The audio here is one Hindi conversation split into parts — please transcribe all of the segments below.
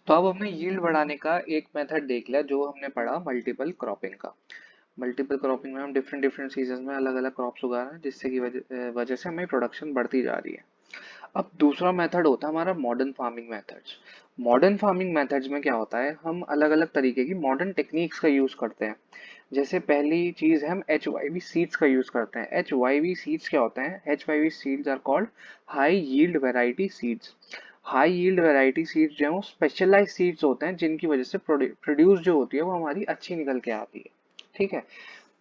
तो अब हमने यील्ड बढ़ाने का एक मेथड देख लिया जो हमने पढ़ा मल्टीपल क्रॉपिंग का। मल्टीपल क्रॉपिंग में हम डिफरेंट डिफरेंट सीजन में अलग अलग क्रॉप्स उगा रहे हैं जिससे की वजह से हमारी प्रोडक्शन बढ़ती जा रही है। अब दूसरा मेथड होता है हमारा modern farming methods. Modern farming methods में क्या होता है, हम अलग अलग तरीके की मॉडर्न टेक्निक्स का यूज करते हैं। जैसे पहली चीज है हम एच वाई वी सीड्स का यूज करते हैं। एच वाई वी सीड्स क्या होते हैं? H Y V seeds are called high yield variety seeds. High yield variety seeds जो है वो स्पेशलाइज सीड्स होते हैं जिनकी वजह से प्रोड्यूस जो होती है वो हमारी अच्छी निकल के आती है। ठीक है।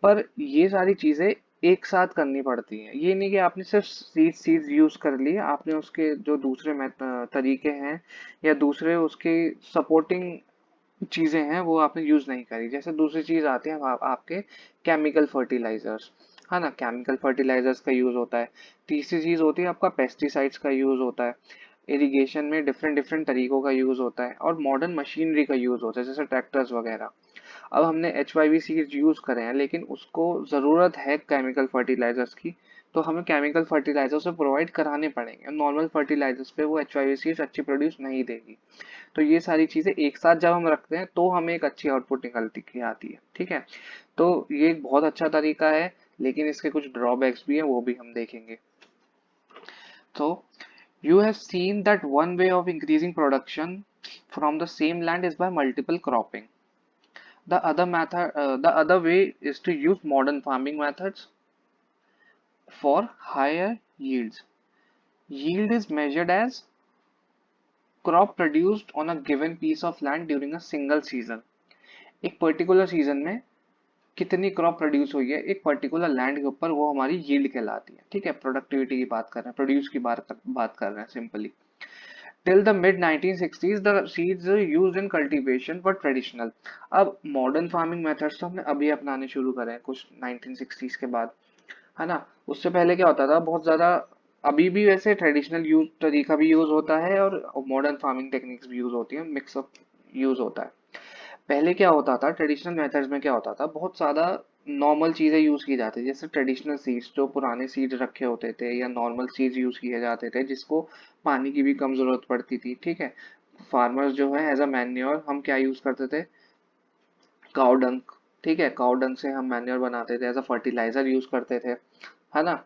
पर ये सारी चीजें एक साथ करनी पड़ती हैं। ये नहीं कि आपने सिर्फ सीड्स यूज कर लिए, आपने उसके जो दूसरे तरीके हैं या दूसरे उसके सपोर्टिंग चीजें हैं वो आपने यूज नहीं करी। जैसे दूसरी चीज आती है आपके केमिकल फर्टिलाइजर्स, है ना, केमिकल फर्टिलाइजर्स का यूज होता है। तीसरी चीज होती है आपका पेस्टिसाइड्स का यूज होता है। इरिगेशन में डिफरेंट डिफरेंट तरीकों का यूज होता है और मॉडर्न मशीनरी का यूज होता है जैसे ट्रैक्टर्स वगैरह। अब हमने H Y V seeds use करे हैं लेकिन उसको जरूरत है केमिकल फर्टिलाइजर्स की, तो हमें केमिकल फर्टिलाइजर्स से प्रोवाइड कराने पड़ेंगे। नॉर्मल फर्टिलाइजर्स पे वो एच वाई वी सीड्स अच्छी प्रोड्यूस नहीं देगी। तो ये सारी चीजें एक साथ जब हम रखते हैं तो हमें एक अच्छी आउटपुट निकलती की आती है। ठीक है। तो ये एक बहुत अच्छा तरीका है लेकिन इसके कुछ ड्रॉबैक्स भी हैं, वो भी हम देखेंगे। तो you have seen that one way of increasing production from the same land is by multiple cropping. The other way is to use modern farming methods for higher yields. Yield is measured as crop produced on a given piece of land during a single season. एक पर्टिकुलर सीजन में कितनी क्रॉप प्रोड्यूस हुई है एक पर्टिकुलर लैंड के ऊपर, वो हमारी यील्ड कहलाती है। ठीक है, प्रोडक्टिविटी की बात कर रहे हैं, प्रोड्यूस की बात कर रहे हैं simply. Till the mid 1960s, the seeds used in cultivation were traditional. अब मॉडर्न फार्मिंग मेथड्स तो हमने अभी अपनाने शुरू करे हैं कुछ 1960s के बाद, है ना। उससे पहले क्या होता था, बहुत ज्यादा अभी भी वैसे ट्रेडिशनल यूज तरीका भी यूज होता है और मॉडर्न फार्मिंग टेक्निक्स भी यूज होती है, मिक्सअप यूज होता है। पहले क्या होता था, ट्रेडिशनल मेथड्स में क्या होता था, बहुत ज्यादा नॉर्मल चीजें यूज की जाती थी। जैसे ट्रेडिशनल सीड्स, जो पुराने सीड्स रखे होते थे या नॉर्मल सीड्स यूज किए जाते थे जिसको पानी की भी कम जरूरत पड़ती थी। ठीक है। फार्मर्स जो है एज अ मैन्योर हम क्या यूज करते थे, काउ डंक। ठीक है, काउ डंक से हम मैन्योर बनाते थे, एज अ फर्टिलाइजर यूज करते थे, है ना।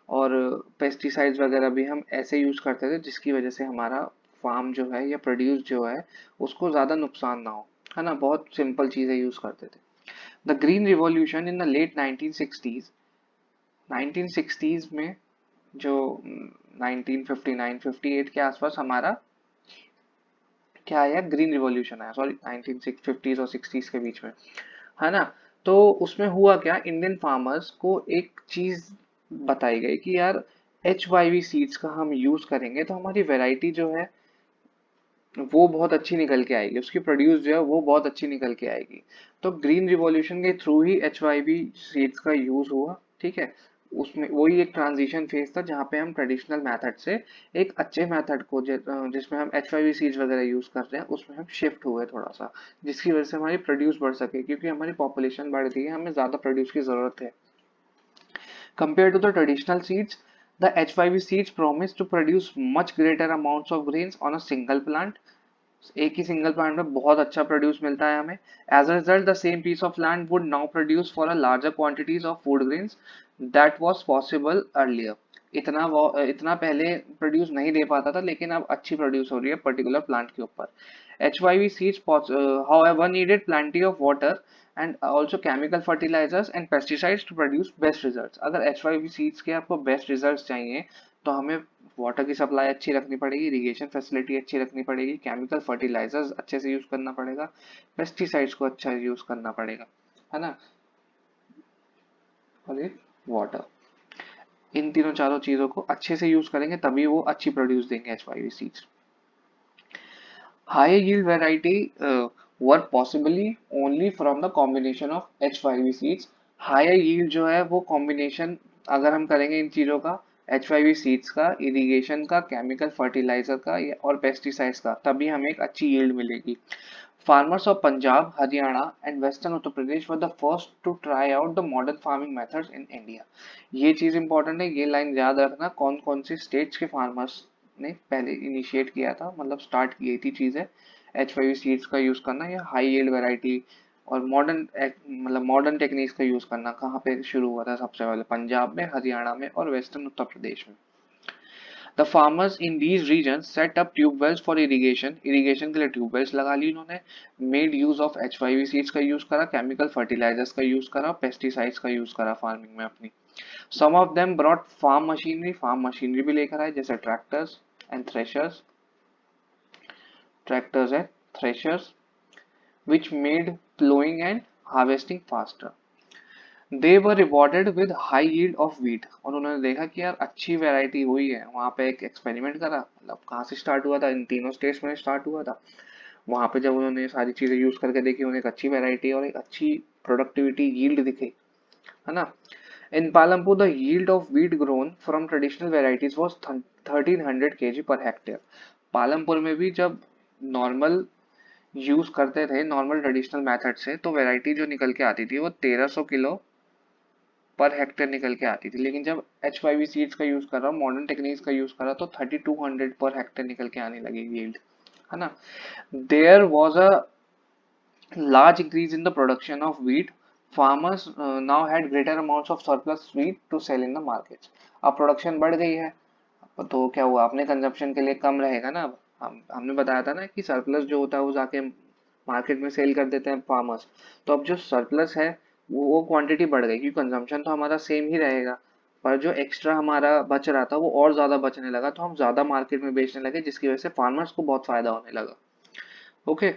और पेस्टिसाइड्स वगैरह भी हम ऐसे यूज करते थे जिसकी वजह से हमारा फार्म जो है या प्रोड्यूस जो है उसको ज्यादा नुकसान ना हो, है ना। बहुत सिंपल चीजें यूज करते थे। The green revolution in the late 1960s, 1960s में जो 1959-58 के आसपास हमारा क्या आया, ग्रीन रिवॉल्यूशन आया, सॉरी 1950s और 60s के बीच में, है ना। तो उसमें हुआ क्या, इंडियन फार्मर्स को एक चीज बताई गई कि यार एच वाई वी सीड्स का हम यूज करेंगे तो हमारी वेराइटी जो है वो बहुत अच्छी निकल के आएगी, उसकी प्रोड्यूस जो है वो बहुत अच्छी निकल के आएगी। तो ग्रीन रिवॉल्यूशन के थ्रू ही एच वाई वी सीड्स का यूज हुआ। ठीक है। उसमें वही एक ट्रांजिशन फेज था जहाँ पे हम ट्रेडिशनल मेथड से एक अच्छे मेथड को जिसमें हम एच वाई वी सीड्स वगैरह यूज कर रहे हैं उसमें हम शिफ्ट हुए थोड़ा सा, जिसकी वजह से हमारी प्रोड्यूस बढ़ सके, क्योंकि हमारी पॉपुलेशन बढ़ गई है, हमें ज्यादा प्रोड्यूस की जरूरत है। Compared to the traditional seeds, the H5V seeds promise to produce much greater amounts of grains on a single plant. एक ही सिंगल प्लांट में बहुत अच्छा प्रोड्यूस मिलता है हमें। As a result the same piece of land would now produce for a larger quantities of food grains that was possible earlier. इतना पहले प्रोड्यूस नहीं दे पाता था लेकिन अब अच्छी प्रोड्यूस हो रही है पर्टिकुलर प्लांट के ऊपर। H Y V seeds however needed plenty of water and also chemical fertilizers and pesticides to produce best results। अगर एच वाई वी सीड्स के आपको बेस्ट रिजल्ट चाहिए तो हमें वाटर की सप्लाई अच्छी रखनी पड़ेगी, इरिगेशन फैसिलिटी अच्छी रखनी पड़ेगी, केमिकल फर्टिलाइजर्स अच्छे से यूज करना पड़ेगा, पेस्टिसाइड्स को अच्छा यूज करना पड़ेगा, है ना। और एक वाटर, इन तीनों चारों चीजों को अच्छे से यूज करेंगे तभी वो अच्छी प्रोड्यूस देंगे H Y V seeds. Higher yield variety were possibly only from the combination of H5V seeds। Higher yield जो है वो combination अगर हम करेंगे इन चीजों का, H5V seeds का, irrigation का, chemical fertilizer का और pesticides का, तभी हमें एक अच्छी yield मिलेगी। Farmers of Punjab, Haryana and Western Uttar Pradesh were the first to try out the modern farming methods in India। ये चीज इंपॉर्टेंट है, ये लाइन याद रखना, कौन कौन से स्टेट्स के फार्मर्स ने पहले इनिशिएट किया था, मतलब स्टार्ट की थी चीजें। H5 सीड्स का यूज करना या हाई यील्ड वैरायटी और मॉडर्न मतलब मॉडर्न टेक्निक्स का यूज करना कहाँ पे शुरू हुआ था? सबसे पहले पंजाब में, हरियाणा में और वेस्टर्न उत्तर प्रदेश में। The farmers in these regions set up tube wells for irrigation. Irrigation के लिए ट्यूब वेल्स लगा ली उन्होंने। Made use of H5 seeds का यूज करा, केमिकल फर्टिलाइजर्स का यूज करा, पेस्टिसाइड्स का यूज करा फार्मिंग में अपनी। Some of them brought farm machinery भी लेकर आए, जैसे tractors and threshers, which made plowing and harvesting faster. They were rewarded with high yield of wheat, और उन्होंने देखा कि यार अच्छी वैरायटी हुई है। वहां पे एक एक्सपेरिमेंट करा, मतलब कहाँ से स्टार्ट हुआ था? इन तीनों स्टेट्स में स्टार्ट हुआ था। वहां पे जब उन्होंने सारी चीजें यूज करके देखी, उन्हें एक अच्छी वैरायटी और एक अच्छी प्रोडक्टिविटी यील्ड दिखी, है ना। In Palampur the yield of wheat grown from traditional varieties was 1300 kg per hectare. Palampur में भी जब नॉर्मल यूज करते थे, नॉर्मल ट्रेडिशनल मेथड से, तो वैरायटी जो निकल के आती थी वो 1300 किलो पर हेक्टेयर निकल के आती थी। लेकिन जब H5 सीड्स का यूज कर रहा, मॉडर्न टेक्निक्स का यूज कर रहा, तो 3200 पर हेक्टेयर निकल के आने लगी यील्ड, है ना। There was a large increase in the production of wheat. Farmers now had greater amounts of surplus wheat to sell in the markets. अब प्रोडक्शन बढ़ गई है, तो क्या हुआ? अपने कंजप्शन के लिए कम रहेगा ना। अब हमने बताया था ना कि सरप्लस जो होता है वो जाके मार्केट में सेल कर देते हैं फार्मर्स। तो अब जो सरप्लस है वो क्वांटिटी बढ़ गई, क्योंकि कंजम्पशन तो हमारा सेम ही रहेगा, पर जो एक्स्ट्रा हमारा बच रहा था वो और ज्यादा बचने लगा, तो हम ज्यादा मार्केट में बेचने लगे, जिसकी वजह से फार्मर्स को बहुत फायदा होने लगा। ओके,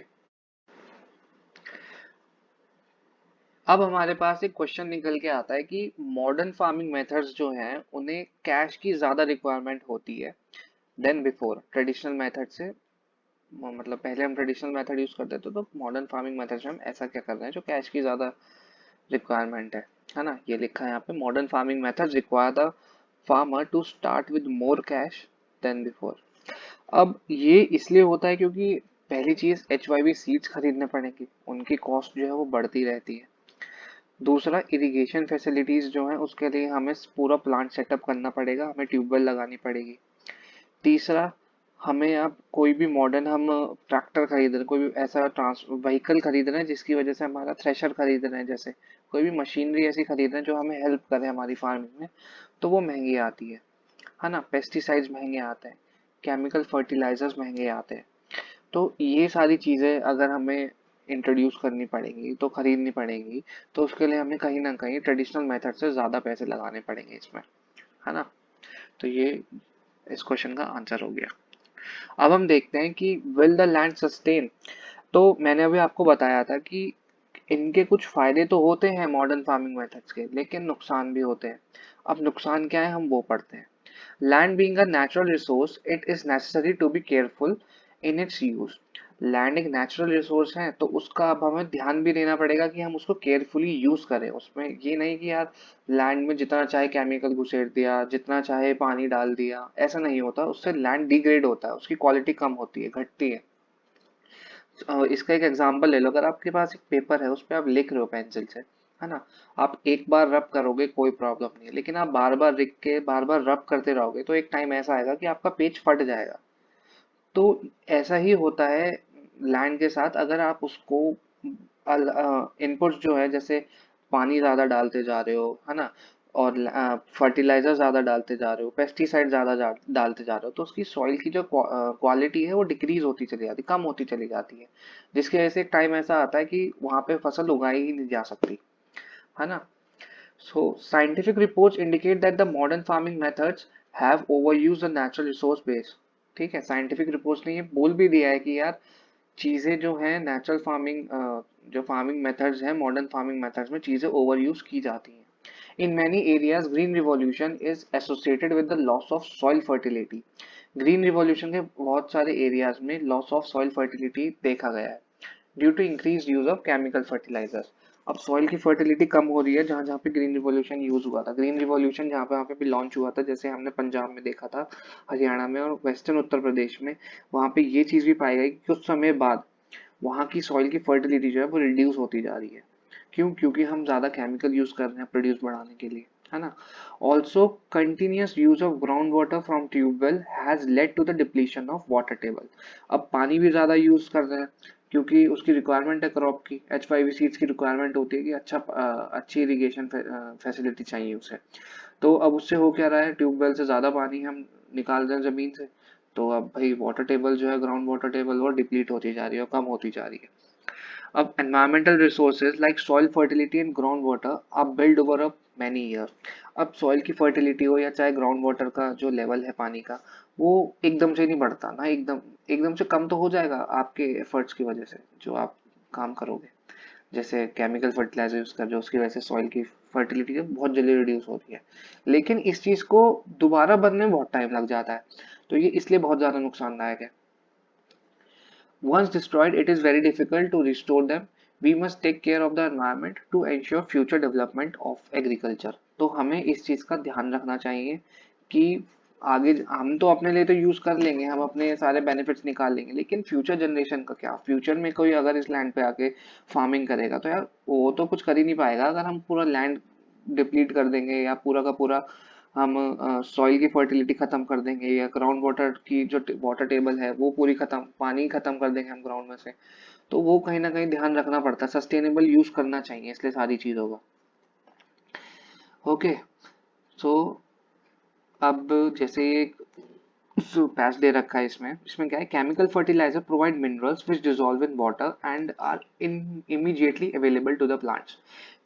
अब हमारे पास एक क्वेश्चन निकल के आता है कि मॉडर्न फार्मिंग मेथड्स जो हैं उन्हें कैश की ज्यादा रिक्वायरमेंट होती है देन बिफोर ट्रेडिशनल मेथड से। मतलब पहले हम ट्रेडिशनल मेथड यूज करते थे, तो मॉडर्न फार्मिंग मेथड में हम ऐसा क्या कर रहे हैं जो कैश की ज्यादा रिक्वायरमेंट है ना। ये लिखा है यहाँ पे, modern farming methods require the farmer to start with more cash then before. अब ये इसलिए होता है क्योंकि पहली चीज H5 सीड्स खरीदने पड़ेंगे, उनकी कॉस्ट जो है वो बढ़ती रहती है। दूसरा, इरिगेशन फैसिलिटीज जो है उसके लिए हमें पूरा प्लांट सेटअप करना पड़ेगा, हमें ट्यूबवेल लगानी पड़ेगी। तीसरा, हमें अब कोई भी मॉडर्न हम ट्रैक्टर खरीद रहे हैं, कोई भी ऐसा ट्रांस व्हीकल खरीद रहे हैं जिसकी वजह से हमारा थ्रेशर खरीद रहे हैं, जैसे कोई भी मशीनरी ऐसी खरीद रहे हैं जो हमें हेल्प करे हमारी फार्मिंग में, तो वो महंगी आती है ना। पेस्टिसाइड्स महंगे आते हैं, केमिकल फर्टिलाइजर्स महंगे आते हैं। तो ये सारी चीजें अगर हमें इंट्रोड्यूस करनी पड़ेंगी, तो खरीदनी पड़ेंगी, तो उसके लिए हमें कहीं ना कहीं ट्रेडिशनल मेथड से ज्यादा पैसे लगाने पड़ेंगे इसमें, है ना। तो ये इस क्वेश्चन का आंसर हो गया। अब हम देखते हैं कि विल द लैंड सस्टेन। तो मैंने अभी आपको बताया था कि इनके कुछ फायदे तो होते हैं मॉडर्न फार्मिंग मेथड्स के, लेकिन नुकसान भी होते हैं। अब नुकसान क्या है हम वो पढ़ते हैं। Land being a natural resource, it is necessary to be careful in its use. Land एक नेचुरल रिसोर्स है, तो उसका अब हमें ध्यान भी देना पड़ेगा कि हम उसको केयरफुली यूज करें। उसमें ये नहीं कि यार लैंड में जितना चाहे केमिकल घुसेड़ दिया, जितना चाहे पानी डाल दिया, ऐसा नहीं होता। उससे लैंड डिग्रेड होता है, उसकी क्वालिटी कम होती है, घटती है। इसका एक एग्जांपल ले लो, अगर आपके पास एक पेपर है, उस पर आप लिख रहे हो पेंसिल से, है ना। आप एक बार रब करोगे कोई प्रॉब्लम नहीं है, लेकिन आप बार बार लिख के बार बार रब करते रहोगे, तो एक टाइम ऐसा आएगा कि आपका पेज फट जाएगा। तो ऐसा ही होता है लैंड के साथ। अगर आप उसको इनपुट्स जो है, जैसे पानी ज्यादा डालते जा रहे हो, है ना, और फर्टिलाइजर ज्यादा डालते जा रहे हो, पेस्टिसाइड ज्यादा डालते जा रहे हो, तो उसकी सॉइल की जो क्वालिटी है वो डिक्रीज होती चली जाती, कम होती चली जाती है, जिसकी वजह से एक टाइम ऐसा आता है कि वहां पे फसल उगाई ही नहीं जा सकती, है ना। So, scientific reports indicate that the modern farming methods have overused the natural resource base. ठीक है, साइंटिफिक रिपोर्ट्स ने ये बोल भी दिया है कि यार चीजें जो हैं नेचुरल फार्मिंग, जो फार्मिंग मेथड्स हैं, मॉडर्न फार्मिंग मेथड्स में चीजें ओवर यूज की जाती हैं। In many areas green revolution is associated with the loss of soil fertility. Green revolution के बहुत सारे एरियाज में लॉस ऑफ सॉइल फर्टिलिटी देखा गया है, due to increase use of chemical fertilisers. अब सॉइल की फर्टिलिटी कम हो रही है जहां जहां पे ग्रीन रिवॉल्यूशन यूज हुआ था। ग्रीन रिवॉल्यूशन जहां पे वहां पे भी लॉन्च हुआ था, जैसे हमने पंजाब में देखा था, हरियाणा में और वेस्टर्न उत्तर प्रदेश में, वहां पे ये चीज भी पाई गई कि कुछ समय बाद वहां की सॉइल की फर्टिलिटी जो है वो रिड्यूस होती जा रही है। क्यों? क्योंकि हम ज्यादा केमिकल यूज कर रहे हैं प्रोड्यूस बढ़ाने के लिए। है ना। Also continuous use of ground water from tubewell has led to the depletion of water table. अब पानी भी ज्यादा यूज कर रहे हैं क्योंकि उसकी रिक्वायरमेंट है क्रॉप की, H5 सीड्स की रिक्वायरमेंट होती है कि अच्छी इरिगेशन फैसिलिटी चाहिए उसे। तो अब उससे हो क्या रहा है, ट्यूबवेल से ज्यादा पानी हम निकाल रहे हैं जमीन से, तो अब भाई वाटर टेबल जो है, ग्राउंड वाटर टेबल, वो डिप्लीट होती जा रही है और कम होती जा रही है। अब environmental resources like soil fertility and groundwater are built over a many years। अब soil की fertility हो या चाहे ground water का जो level है पानी का, वो एकदम से नहीं बढ़ता ना, एकदम एकदम से कम तो हो जाएगा आपके efforts की वजह से जो आप काम करोगे, जैसे केमिकल फर्टिलाइजर यूज कर जो उसकी वजह से सॉइल की फर्टिलिटी बहुत जल्दी रिड्यूस होती है। लेकिन इस चीज को दोबारा बनने में बहुत टाइम लग जाता है, तो ये इसलिए बहुत ज्यादा नुकसानदायक है। Once destroyed, it is very difficult to restore them. We must take care of the environment to ensure future development of agriculture। तो हमें इस चीज का ध्यान रखना चाहिए कि आगे हम तो अपने लिए तो यूज कर लेंगे, हम अपने सारे बेनिफिट्स निकाल लेंगे, लेकिन फ्यूचर जनरेशन का क्या, फ्यूचर में कोई अगर इस लैंड पे आके फार्मिंग करेगा तो यार वो तो कुछ कर ही नहीं पाएगा अगर हम पूरा लैंड डिप्लीट कर देंगे या पूरा का पूरा हम सॉइल की फर्टिलिटी खत्म कर देंगे या ग्राउंड वाटर की जो वाटर टेबल है वो पूरी खत्म, पानी खत्म कर देंगे हम ग्राउंड में से। तो वो कहीं ना कहीं ध्यान रखना पड़ता है, सस्टेनेबल यूज करना चाहिए इसलिए सारी चीजों का। ओके, सो अब जैसे एक पैच दे रखा है इसमें, इसमें क्या है, chemical fertiliser provide minerals which dissolve in water and are in immediately available to the plants.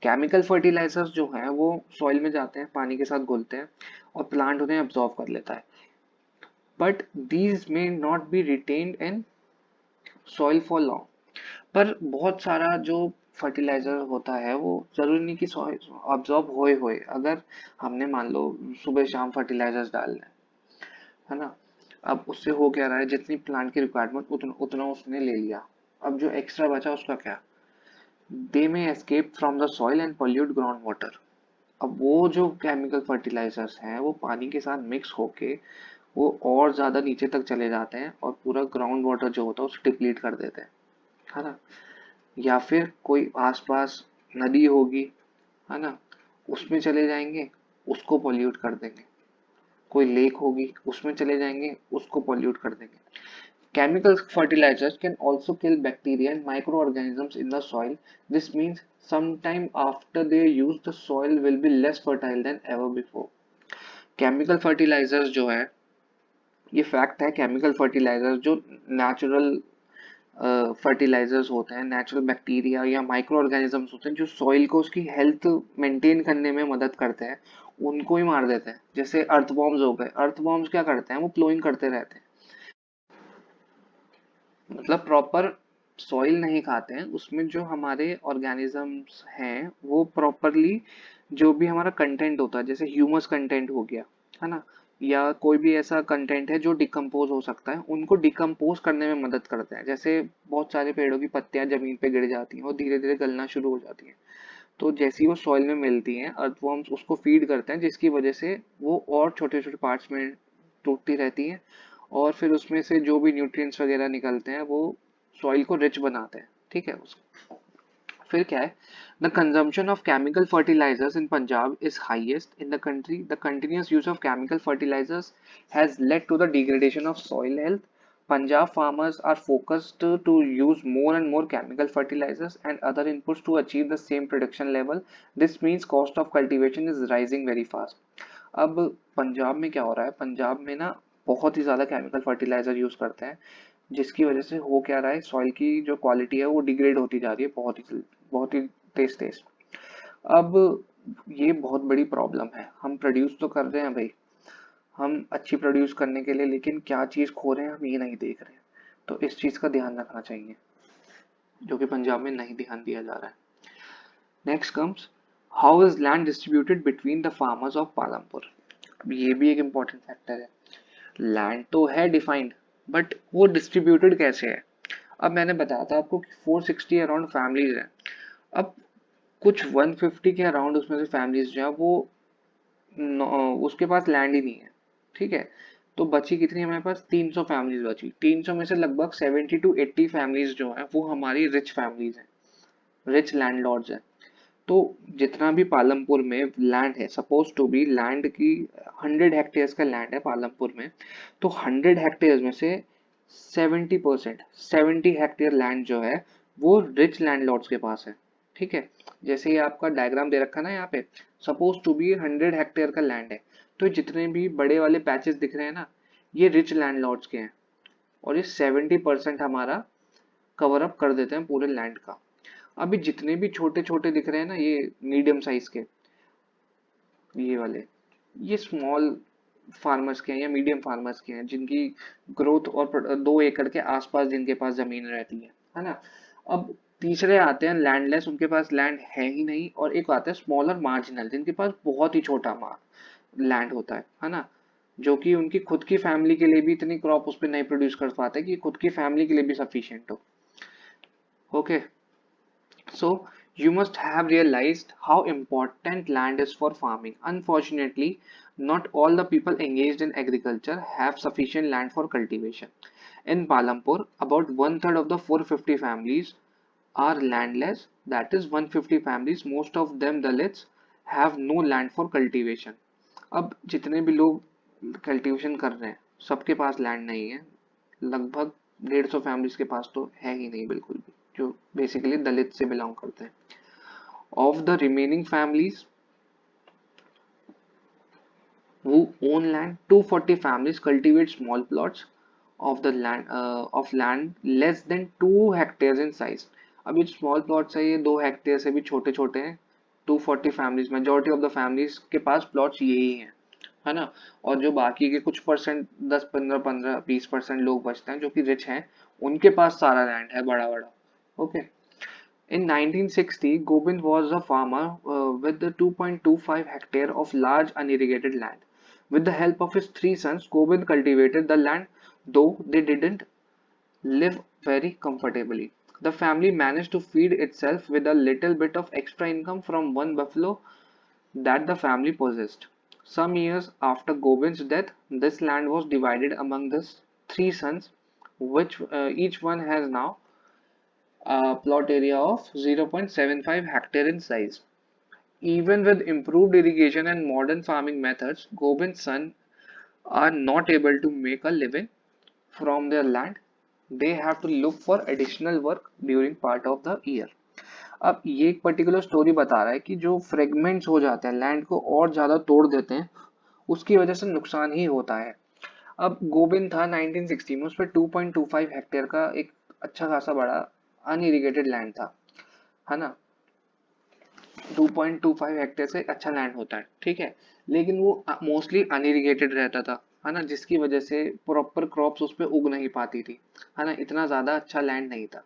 Chemical fertilisers जो हैं वो सॉइल में जाते हैं, पानी के साथ घुलते हैं और प्लांट उन्हें अब्जॉर्ब कर लेता है, but these may not be retained in soil for long. पर बहुत सारा जो फर्टिलाइजर होता है वो जरूरी नहीं कि सॉइल अब्जॉर्ब होए अगर हमने मान लो सुबह शाम फर्टिलाइजर्स डाल रहे हैं, है ना। अब उससे हो क्या रहा है, जितनी प्लांट की रिक्वायरमेंट उतना उसने ले लिया, अब जो एक्स्ट्रा बचा उसका क्या, दे में escape from the soil and pollute ground water. अब वो जो केमिकल फर्टिलाइजर्स हैं वो पानी के साथ मिक्स होके वो और ज्यादा नीचे तक चले जाते हैं और पूरा ग्राउंड वाटर जो होता है उसे डिप्लीट कर देते हैं, है ना। या फिर कोई आसपास नदी होगी, है ना, उसमें चले जाएंगे, उसको पोल्यूट कर देंगे। कोई लेक होगी उसमें चले जाएंगे, उसको पोल्यूट कर देंगे। Chemical fertilizers can also kill bacteria and microorganisms in the soil. This means sometime after their use, the soil will be less fertile than ever before. Chemical fertilisers जो है, ये फैक्ट है, केमिकल फर्टिलाइजर्स जो नेचुरल फर्टिलाइजर्स होते हैं, नेचुरल बैक्टीरिया या माइक्रो ऑर्गेनिजम्स होते हैं जो सॉइल को उसकी हेल्थ मेंटेन करने में मदद करते हैं, उनको ही मार देते हैं। जैसे अर्थवॉर्म्स हो गए, अर्थवॉर्म्स क्या करते हैं, वो प्लोइंग करते रहते हैं, मतलब प्रॉपर सॉइल नहीं खाते हैं, उसमें जो हमारे ऑर्गेनिजम्स हैं वो प्रॉपरली जो भी हमारा कंटेंट होता है, जैसे ह्यूमस कंटेंट हो गया, है ना, या कोई भी ऐसा कंटेंट है जो डिकम्पोज हो सकता है, उनको डिकम्पोज करने में मदद करते हैं। जैसे बहुत सारे पेड़ों की पत्तियां जमीन पे गिर जाती हैं और धीरे धीरे गलना शुरू हो जाती हैं, तो जैसी वो सॉइल में मिलती हैं, अर्थवर्म्स उसको फीड करते हैं, जिसकी वजह से वो और छोटे छोटे पार्ट्स में टूटती रहती हैं और फिर उसमें से जो भी न्यूट्रिएंट्स वगैरह निकलते हैं वो सॉइल को रिच बनाते हैं, ठीक है। फिर क्या है, the consumption of chemical fertilisers in Punjab is highest in the country. The continuous use of chemical fertilisers has led to the degradation of soil health. Punjab farmers are focused to use more and more chemical fertilizers and other inputs to achieve the same production level. This means cost of cultivation is rising very fast। अब पंजाब में क्या हो रहा है, पंजाब में ना बहुत ही ज्यादा केमिकल फर्टिलाइजर यूज करते हैं, जिसकी वजह से हो क्या रहा है, सॉइल की जो क्वालिटी है वो डिग्रेड होती जा रही है बहुत ही तेज तेज। अब ये बहुत बड़ी प्रॉब्लम है, हम प्रोड्यूस तो कर रहे हैं भाई, हम अच्छी प्रोड्यूस करने के लिए, लेकिन क्या चीज खो रहे हैं हम ये नहीं देख रहे हैं। तो इस चीज का ध्यान रखना चाहिए, जो कि पंजाब में नहीं ध्यान दिया जा रहा है। Next comes, how is land distributed between the farmers of Palampur. अब ये भी एक इम्पोर्टेंट फैक्टर है, लैंड तो है डिफाइंड, बट वो डिस्ट्रीब्यूटेड कैसे है। अब मैंने बताया था आपको कि 460 अराउंड फैमिलीज हैं। अब कुछ 150 के अराउंड उसमें से फैमिलीज जो है वो उसके पास लैंड ही नहीं है, ठीक है। तो बची कितनी हमारे पास, 300 फैमिलीज बची। 300 में से लगभग 70 to 80 फैमिलीज जो है वो हमारी रिच फैमिलीज हैं, रिच लैंडलॉर्ड्स हैं। तो जितना भी पालमपुर में लैंड है, सपोज टू बी लैंड की 100 हेक्टेयर्स का लैंड है पालमपुर में, तो 100 हेक्टेयर्स में से 70%, 70 हेक्टेयर लैंड जो है वो रिच लैंडलॉर्ड्स के पास है। ठीक है, जैसे ये आपका डायग्राम दे रखा है ना यहाँ पे, सपोज टू बी 100 हेक्टेयर का लैंड है, तो जितने भी बड़े वाले पैचेस दिख रहे हैं ना, ये रिच लैंडलॉर्ड्स के हैं, और ये 70% हमारा कवर अप कर देते हैं पूरे लैंड का। अभी जितने भी छोटे छोटे दिख रहे हैं ना, ये मीडियम साइज के, ये वाले, ये स्मॉल फार्मर्स के हैं या मीडियम फार्मर्स के हैं, जिनकी ग्रोथ और 2 एकड़ के आसपास जिनके पास जमीन रहती है ना। अब तीसरे आते हैं लैंडलेस, उनके पास लैंड है ही नहीं, और एक आते हैं स्मॉलर मार्जिनल, जिनके पास बहुत ही छोटा लैंड होता है ना, जो कि उनकी खुद की फैमिली के लिए भी इतनी क्रॉप उस पर नहीं प्रोड्यूस कर पाते कि खुद की फैमिली के लिए भी सफिशिएंट हो। Okay, so you must have realized how important land is for farming. Unfortunately, not all the people engaged in agriculture have sufficient land for cultivation. In Palampur, about one third of the 450 families are landless. That is 150 families, most of them Dalits, have no land for cultivation. अब जितने भी लोग कल्टीवेशन कर रहे हैं, सबके पास लैंड नहीं है। लगभग 150 फैमिलीज के पास तो है ही नहीं बिल्कुल भी, जो बेसिकली दलित से बिलोंग करते हैं। Of the remaining families who own land, 240 families cultivate small plots of land less than 2 hectares in size. अब ये स्मॉल प्लॉट्स है, ये 2 हेक्टेयर से भी छोटे छोटे हैं। 240 families, majority of the families के पास प्लॉट्स यही हैं, है ना। और जो बाकी के कुछ परसेंट, 10, 15, 20% लोग बचते हैं जो कि रिच हैं, उनके पास सारा लैंड है बड़ा बड़ा। Okay, in 1960, Gobind was a farmer with the 2.25 hectare of large unirrigated land. With the help of his 3 sons, Gobind cultivated the land, though they didn't live very comfortably. The family managed to feed itself with a little bit of extra income from one buffalo that the family possessed. Some years after Gobind's death, this land was divided among his 3 sons, which each one has now a plot area of 0.75 hectare in size. Even with improved irrigation and modern farming methods, Gobind's sons are not able to make a living from their land. They have to look for additional work during part of the year. अब ये एक पर्टिकुलर स्टोरी बता रहा है कि जो फ्रेगमेंट्स हो जाते हैं, लैंड को और ज्यादा तोड़ देते हैं, उसकी वजह से नुकसान ही होता है। अब गोबिंद था 1960 में, उस पर 2.25 हेक्टेयर का एक अच्छा खासा बड़ा अनइरिगेटेड लैंड था, है ना। 2.25 हेक्टेयर से अच्छा लैंड होता है, ठीक है, लेकिन वो मोस्टली अनइरिगेटेड रहता था, है ना, जिसकी वजह से प्रॉपर क्रॉप्स उस पर उग नहीं पाती थी, है ना, इतना ज्यादा अच्छा लैंड नहीं था।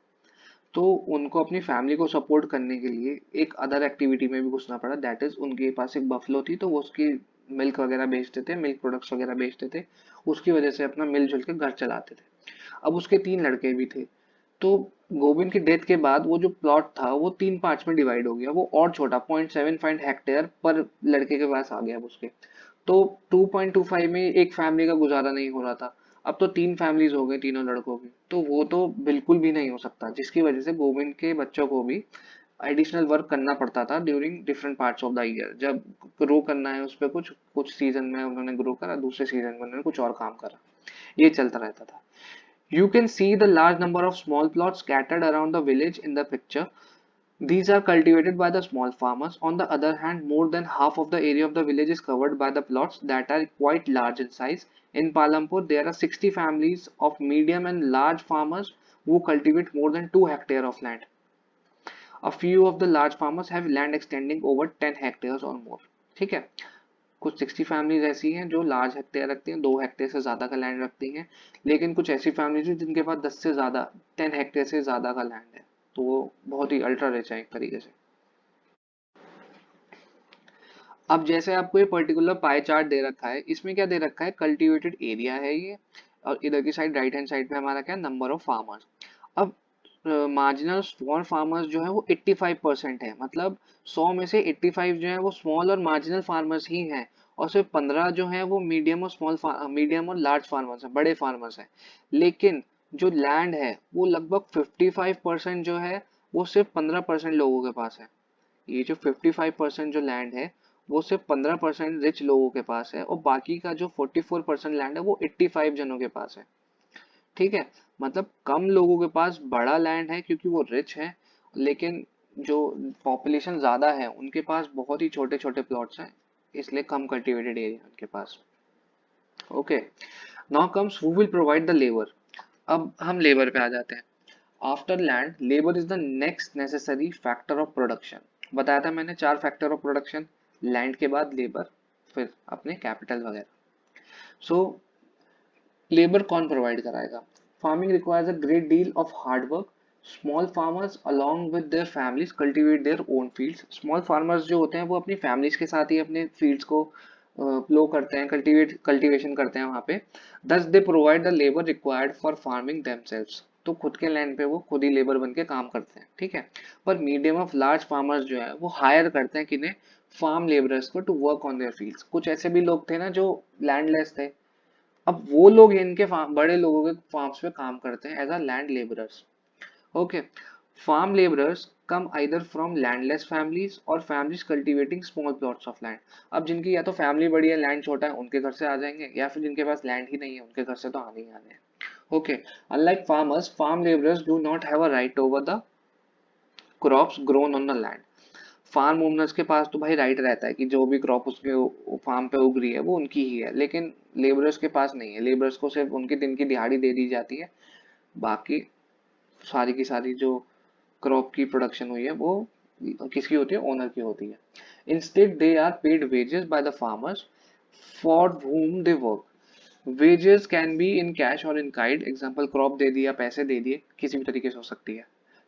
तो उनको अपनी फैमिली को सपोर्ट करने के लिए एक अदर एक्टिविटी में भी घुसना पड़ा, दैट इज उनके पास एक बफलो थी, तो वो उसकी मिल्क वगैरह बेचते थे, मिल्क प्रोडक्ट्स वगैरह बेचते थे, उसकी वजह से अपना मिलजुल के घर चलाते थे। अब उसके 3 लड़के भी थे, तो गोविंद की डेथ के बाद वो जो प्लॉट था वो 3 पार्ट्स में डिवाइड हो गया, वो और छोटा 0.75 हेक्टेयर पर लड़के के पास आ गया अब उसके। तो 2.25 में एक फैमिली का गुजारा नहीं हो रहा था, अब तो 3 फैमिलीज हो गई तीनों लड़कों की, तो वो तो बिल्कुल भी नहीं हो सकता, जिसकी वजह से गोविंद के बच्चों को भी एडिशनल वर्क करना पड़ता था during different parts of the year. जब ग्रो करना है उस पर कुछ कुछ सीजन में उन्होंने ग्रो करा, दूसरे सीजन में उन्होंने कुछ और काम करा, ये चलता रहता था। You can see the large number of small plots scattered around the village in the picture. These are cultivated by the small farmers. On the other hand, more than half of the area of the village is covered by the plots that are quite large in size. In Palampur, there are 60 families of medium and large farmers who cultivate more than 2 hectares of land. A few of the large farmers have land extending over 10 hectares or more. ठीक है, कुछ 60 फैमिलीज ऐसी हैं जो लार्ज हेक्टेयर रखती हैं, 2 हेक्टेयर से ज्यादा का लैंड रखती हैं, लेकिन कुछ ऐसी फैमिलीज हैं जिनके पास 10 से ज्यादा, 10 हेक्टेयर से ज्यादा का लैंड है, तो वो बहुत ही अल्ट्रा रिच है एक तरीके से। अब जैसे आपको ये पर्टिकुलर पाई चार्ट दे रखा है, इसमें क्या दे रखा है, कल्टीवेटेड एरिया है ये, और इधर की साइड राइट हैंड साइड पे हमारा क्या, नंबर ऑफ फार्मर्स। अब मार्जिनल स्मॉल फार्मर्स जो है वो 85% है, मतलब 100 में से 85 जो है वो स्मॉल और मार्जिनल फार्मर्स ही हैं, और सिर्फ 15 जो है वो मीडियम और मीडियम और लार्ज फार्मर्स हैं, बड़े फार्मर्स हैं। लेकिन जो लैंड है वो लगभग 55% जो है वो सिर्फ 15% लोगों के पास है। ये जो 55% जो लैंड है वो सिर्फ 15% रिच लोगों के पास है, और बाकी का जो 44% लैंड है वो 85 जनों के पास है। ठीक है, मतलब कम लोगों के पास बड़ा लैंड है क्योंकि वो रिच है, लेकिन जो पॉपुलेशन ज्यादा है उनके पास बहुत ही छोटे छोटे प्लॉट्स हैं, इसलिए कम कल्टिवेटेड एरिया उनके पास। Okay, now comes who will provide the labour. अब हम लेबर पे आ जाते हैं। After land, labour is the next necessary factor of production. बताया था मैंने 4 फैक्टर ऑफ प्रोडक्शन, लैंड के बाद लेबर, फिर अपने कैपिटल वगैरह। सो लेबर कौन प्रोवाइड कराएगा? Farming requires a great deal of hard work. Small farmers along with their families cultivate their own fields. Small farmers जो होते हैं वो अपनी फैमिलीज के साथ ही अपने फील्ड्स को प्लो करते हैं, कल्टीवेशन करते हैं वहां पे। दस they provide the labour required for farming themselves. तो खुद के लैंड पे वो खुद ही लेबर बन के काम करते हैं, ठीक है। पर मीडियम ऑफ लार्ज फार्मर्स जो है वो हायर करते हैं किन्हें? फार्म लेबरर्स को, to work on their fields. कुछ ऐसे भी लोग थे ना जो लैंडलेस थे, अब वो लोग इनके फार्म, बड़े लोगों के फार्म्स पे काम करते हैं as a land labourers. Okay, farm labourers come either from landless families और families cultivating small plots of land. अब जिनकी या तो फैमिली बड़ी है, लैंड छोटा है, उनके घर से आ जाएंगे, या फिर जिनके पास लैंड ही नहीं है उनके घर से तो आने ही आने हैं। Okay, unlike farmers, farm labourers do not have a right over the crops grown on the land. Farm owners के पास तो भाई राइट रहता है कि जो भी क्रॉप उसके फार्म पे उग रही है वो उनकी ही है, लेकिन लेबरर्स के पास नहीं है। लेबरर्स को सिर्फ उनके दिन की दिहाड़ी दे दी जाती है, बाकी सारी की सारी जो क्रॉप की प्रोडक्शन हुई है वो किसकी होती है? ओनर की होती है। Instead they are paid wages by the farmers for whom they work. Wages can be in cash और इन काइंड। एग्जांपल, क्रॉप दे दिया, पैसे दे दिए, किसी भी तरीके से हो सकती है।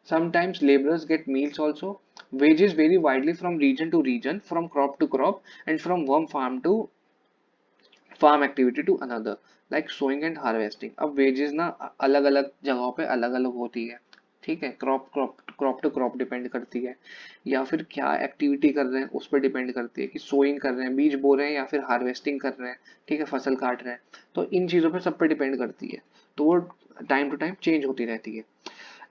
Sometimes labourers get meals also. Wages very widely from region to region, from crop to crop, and from one farm to farm activity to another, like sowing and harvesting. अब वेजेस ना अलग अलग जगहों पे अलग अलग होती है, ठीक है। क्रॉप टू क्रॉप डिपेंड करती है, या फिर क्या एक्टिविटी कर रहे हैं उस पर डिपेंड करती है कि सोइंग कर रहे हैं, बीज बो रहे हैं, या फिर हार्वेस्टिंग कर रहे हैं, ठीक है, फसल काट रहे हैं। तो इन चीजों पे सब पे डिपेंड करती है, तो वो टाइम टू टाइम चेंज होती रहती है।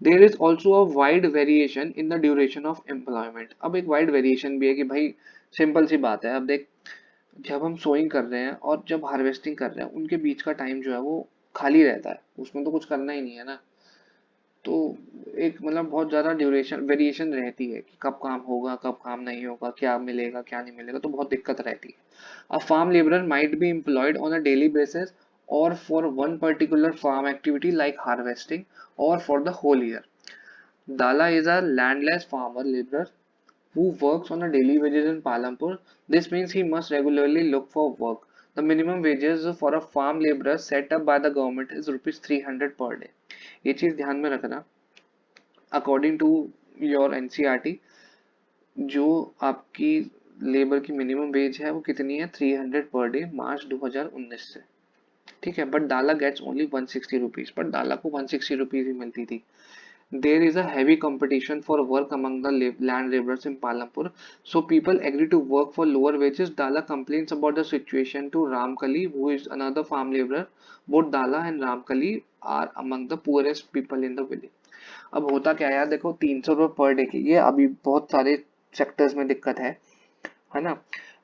There is also a wide variation in the duration of employment. अब एक वाइड वेरिएशन भी है कि भाई, सिंपल सी बात है, अब देख, जब हम सोइंग कर रहे हैं और जब हार्वेस्टिंग कर रहे हैं उनके बीच का टाइम जो है वो खाली रहता है, उसमें तो कुछ करना ही नहीं है ना। तो एक मतलब बहुत ज्यादा ड्यूरेशन वेरिएशन रहती है कि कब काम होगा कब काम नहीं होगा, क्या मिलेगा क्या नहीं मिलेगा, तो बहुत दिक्कत रहती है। A farm labourer might be employed on a daily basis और for one particular farm activity like harvesting, और for the whole year. Dala is a landless farmer labourer who works on a daily wages in Palampur. This means he must regularly look for work. The minimum wages for a farm laborer set up by the government is rupees 300 per day. ये चीज ध्यान में रखना। अकॉर्डिंग टू योर एनसीईआरटी, जो आपकी लेबर की मिनिमम वेज है वो कितनी है? 300 पर डे, मार्च 2019 से, ठीक है। बट दाला गेट्स ओनली 160 रुपीज, पर दाला को 160 रुपीज ही मिलती थी। There is a heavy competition for work among the land laborers in Palampur, so people agree to work for lower wages. Dala complains about the situation to Ramkali, who is another farm laborer. Both Dala and Ramkali are among the poorest people in the village. अब होता क्या है यार, देखो 300 रुपये पर डे की ये अभी बहुत सारे सेक्टर्स में दिक्कत है ना।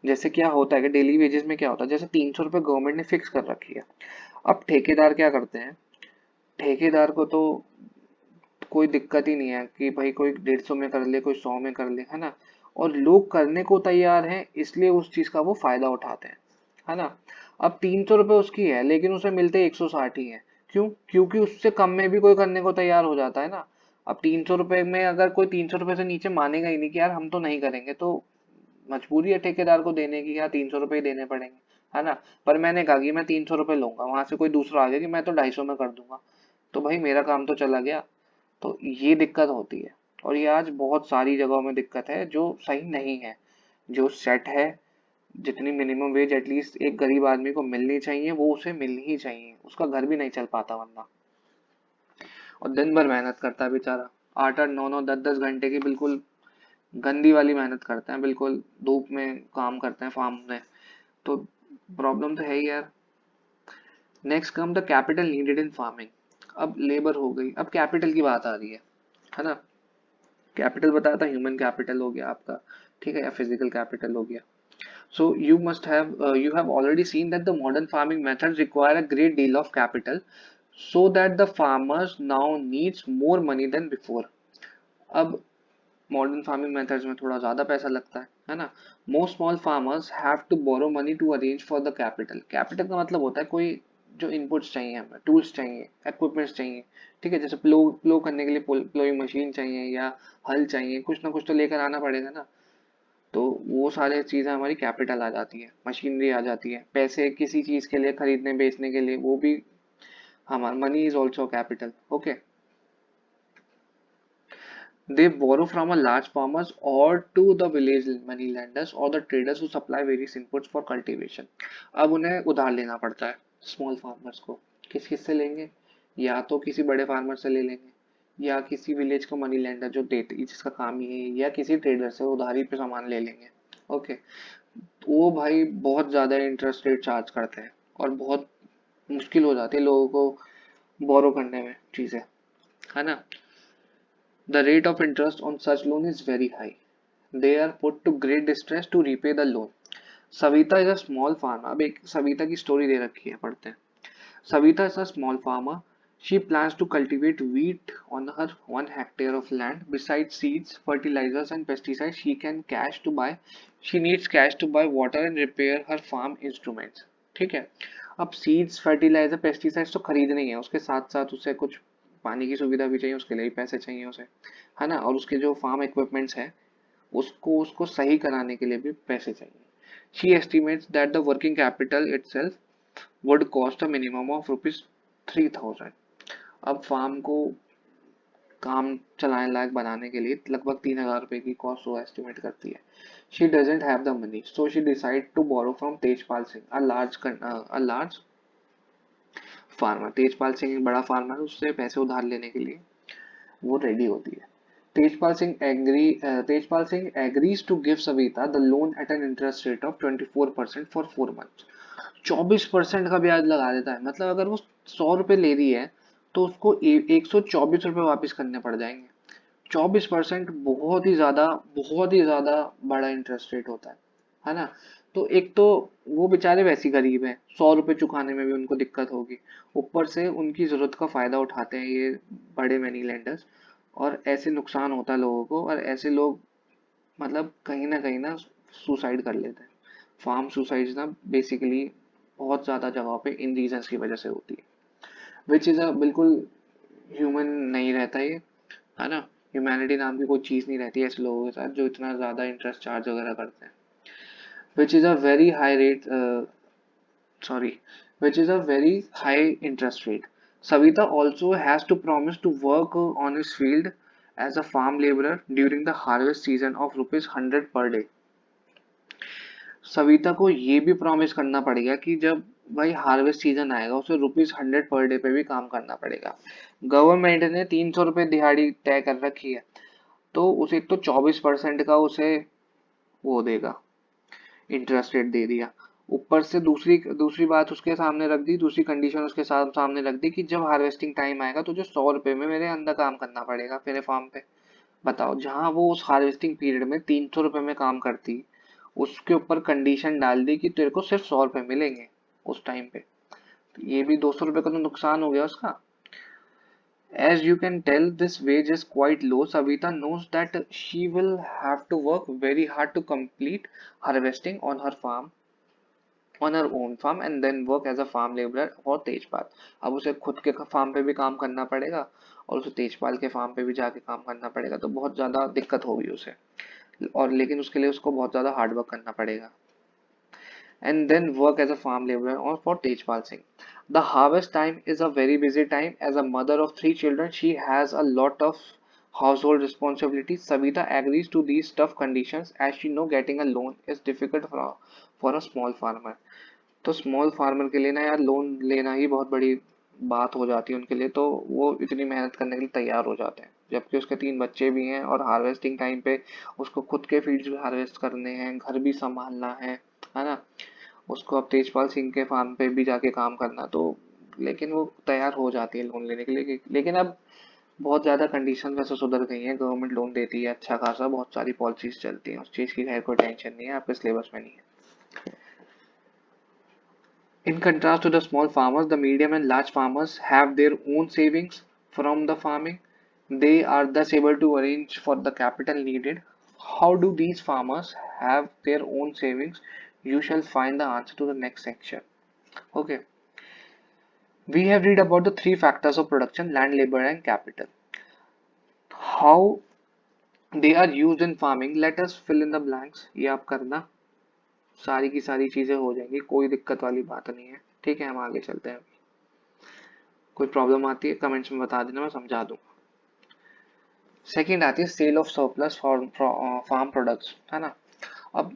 जैसे क्या होता है कि डेली वेजेस में क्या होता है, जैसे 300 रुपये गवर्नमेंट ने फिक्स कर रखी है। अब ठेकेदार क्या करते हैं? ठेकेदार को तो कोई दिक्कत ही नहीं है कि भाई कोई 150 में कर ले, कोई 100 में कर ले, है ना। और लोग करने को तैयार हैं, इसलिए उस चीज का वो फायदा उठाते हैं, है ना। अब 300 रुपये उसकी है लेकिन उसे मिलते 160 ही है। क्यों? क्योंकि उससे कम में भी कोई करने को तैयार हो जाता है ना। अब 300 रुपये में अगर कोई 300 रुपये से नीचे मानेगा ही नहीं कि यार हम तो नहीं करेंगे, तो मजबूरी है ठेकेदार को देने की, यार 300 रुपये ही देने पड़ेंगे, है ना। पर मैंने कहा कि मैं 300 रुपये लूंगा, वहां से कोई दूसरा आ गया कि मैं तो 250 में कर दूंगा, तो भाई मेरा काम तो चला गया। तो ये दिक्कत होती है, और ये आज बहुत सारी जगहों में दिक्कत है जो सही नहीं है। जो सेट है, जितनी मिनिमम वेज एटलीस्ट एक गरीब आदमी को मिलनी चाहिए वो उसे मिलनी ही चाहिए, उसका घर भी नहीं चल पाता वरना। और दिन भर मेहनत करता है बेचारा, 8 8 9 9 10 10 घंटे की बिल्कुल गंदी वाली मेहनत करते हैं, बिल्कुल धूप में काम करते हैं फार्म में। तो प्रॉब्लम तो है ही यार। Next come the capital needed in farming. अब लेबर हो गई, अब कैपिटल की बात आ रही है ना। कैपिटल बताया था, ह्यूमन कैपिटल हो गया आपका, ठीक है, या फिजिकल कैपिटल हो गया. So you have already seen that the modern farming methods require a great deal of capital, so that the farmers now needs more money than before. अब मॉडर्न फार्मिंग मेथड्स में थोड़ा ज्यादा पैसा लगता है ना. Most small farmers have to borrow money to arrange for the capital. Capital का मतलब होता है कोई जो इनपुट्स चाहिए, हमें टूल्स चाहिए, इक्विपमेंट्स चाहिए, ठीक है, जैसे प्लो करने के लिए प्लोइंग मशीन चाहिए या हल चाहिए, कुछ ना कुछ तो लेकर आना पड़ेगा ना. तो वो सारे चीजें हमारी कैपिटल आ जाती है, मशीनरी आ जाती है, पैसे किसी चीज के लिए खरीदने बेचने के लिए, वो भी हमारा money is also capital. Okay. They borrow from a large farmers or to the village money lenders or the traders who supply various inputs for cultivation. अब उन्हें उधार लेना पड़ता है स्मॉल फार्मर्स को. किस से लेंगे? या तो किसी बड़े फार्मर से ले लेंगे, या किसी विलेज को मनी लेंडर जो देते जिसका काम ही है, या किसी ट्रेडर से उधारी पे सामान ले लेंगे. ओके. वो भाई बहुत ज्यादा इंटरेस्ट रेट चार्ज करते हैं और बहुत मुश्किल हो जाती है लोगों को बोरो करने में चीजें, है ना. The rate of interest on such loan is very high. They are put to great distress to repay the loan. Savita is a small farmer. अब एक सविता की स्टोरी दे रखी है, पढ़ते हैं. Savita is a small farmer. She plans to cultivate wheat on her 1 hectare of land. Besides seeds, fertilizers and pesticides, she needs cash to buy water and repair her farm instruments. ठीक है. अब सीड्स, फर्टिलाइजर, पेस्टिसाइड्स तो खरीदने ही है, उसके साथ साथ उसे कुछ पानी की सुविधा भी चाहिए, उसके लिए भी पैसे चाहिए उसे, है ना. और उसके जो फार्म इक्विपमेंट्स है उसको उसको सही कराने के लिए भी पैसे चाहिए. She estimates that the working capital itself would cost a minimum of ₹3000. अब फार्म को काम चलाने लायक बनाने के लिए लगभग 3000 रुपए की कॉस्ट वो एस्टिमेट करती है. She doesn't have the money, so she decide to borrow from Tejpal Singh, a large farmer. Tejpal Singh एक बड़ा फार्मर है, उससे पैसे उधार लेने के लिए वो रेडी होती है. Tejpal Singh agrees to give Savita the loan at an interest rate of 24% for 4 months. 24% का ब्याज लगा देता है. मतलब अगर वो 100 रुपए ले रही है तो उसको 124 रुपए वापस करने पड़ जाएंगे. 24% बहुत ही ज्यादा बड़ा इंटरेस्ट रेट होता है ना. तो एक तो वो बेचारे वैसे ही गरीब हैं, 100 रुपए चुकाने में भी उनको दिक्कत होगी, ऊपर से उनकी जरूरत का फायदा उठाते हैं ये बड़े मनी लेंडर्स, और ऐसे नुकसान होता है लोगों को, और ऐसे लोग मतलब कहीं ना सुसाइड कर लेते हैं. फार्म सुसाइड ना बेसिकली बहुत ज्यादा जगहों पे इन रीजंस की वजह से होती है, विच इज अ बिल्कुल ह्यूमन नहीं रहता ये, है ना. ह्यूमैनिटी नाम की कोई चीज नहीं रहती ऐसे लोगों के साथ जो इतना ज्यादा इंटरेस्ट चार्ज वगैरह करते हैं. Which is a very high rate sorry which is a very high interest rate. Savita also has to promise to work on his field as a farm laborer during the harvest season of ₹100 per day. Savita को ये भी प्रॉमिस करना पड़ेगा कि जब भाई हार्वेस्ट सीजन आएगा उसे ₹100 पर डे पे भी काम करना पड़ेगा. गवर्नमेंट ने 300 रुपए दिहाड़ी तय कर रखी है, तो उसे एक तो 24% का उसे वो देगा, इंटरेस्ट रेट दे दिया. ऊपर से दूसरी दूसरी बात उसके सामने रख दी, दूसरी कंडीशन उसके साथ सामने रख दी कि जब हार्वेस्टिंग टाइम आएगा तो जो 100 रुपए में मेरे अंदर काम करना पड़ेगा मेरे फार्म पे. बताओ, जहां वो उस हार्वेस्टिंग पीरियड में 300 रुपए में काम करती, उसके ऊपर कंडीशन डाल दी कि तेरे को सिर्फ 100 रुपए मिलेंगे उस टाइम पे. तो ये भी 200 रुपए का तो नुकसान हो गया उसका. As you can tell, this wage is quite low. Savita knows that she will have to work very hard to complete harvesting on her own farm and then work as a farm laborer for Tejpal. अब उसे खुद के फार्म पे भी काम करना पड़ेगा और उसे तेजपाल के फार्म पे भी जाके काम करना पड़ेगा, तो बहुत ज्यादा दिक्कत होगी उसे, और लेकिन उसके लिए उसको बहुत ज्यादा हार्ड वर्क करना पड़ेगा. And then work as a farm laborer or for Tejpal Singh. The harvest time is a very busy time. As a mother of 3 children, she has a lot of household responsibilities. Savita agrees to these tough conditions as she know getting a loan is difficult for a small farmer. तो स्मॉल फार्मर के लिए ना यार लोन लेना ही बहुत बड़ी बात हो जाती है उनके लिए, तो वो इतनी मेहनत करने के लिए तैयार हो जाते हैं, जबकि उसके 3 बच्चे भी हैं और हार्वेस्टिंग टाइम पे उसको खुद के फील्ड्स भी हार्वेस्ट करने हैं, घर भी संभालना है ना. उसको अब तेजपाल सिंह के फार्म पे भी जाके काम करना, तो लेकिन वो तैयार हो जाती है लोन लेने के लिए. लेकिन अब बहुत ज़्यादा कंडीशन वैसे सुधर गई हैं, गवर्नमेंट लोन देती है अच्छा खासा, बहुत सारी पॉलिसीज चलती हैं, उस चीज़ की खैर कोई टेंशन नहीं है, आपके सिलेबस में नहीं है। In contrast to the small farmers, the medium and large farmers have their own savings from the farming. They are thus able to arrange for the capital needed. How do these farmers have their own savings? You shall find the answer to the next section. Okay. We have read about the three factors of production: land, labor, and capital. How they are used in farming. Let us fill in the blanks. ये आप करना, सारी की सारी चीजें हो जाएंगी, कोई दिक्कत वाली बात नहीं है। ठीक है, हम आगे चलते हैं। कोई प्रॉब्लम आती है कमेंट्स में बता देना, मैं समझा दूंगा। सेकंड आती है sale of surplus farm products, है ना। अब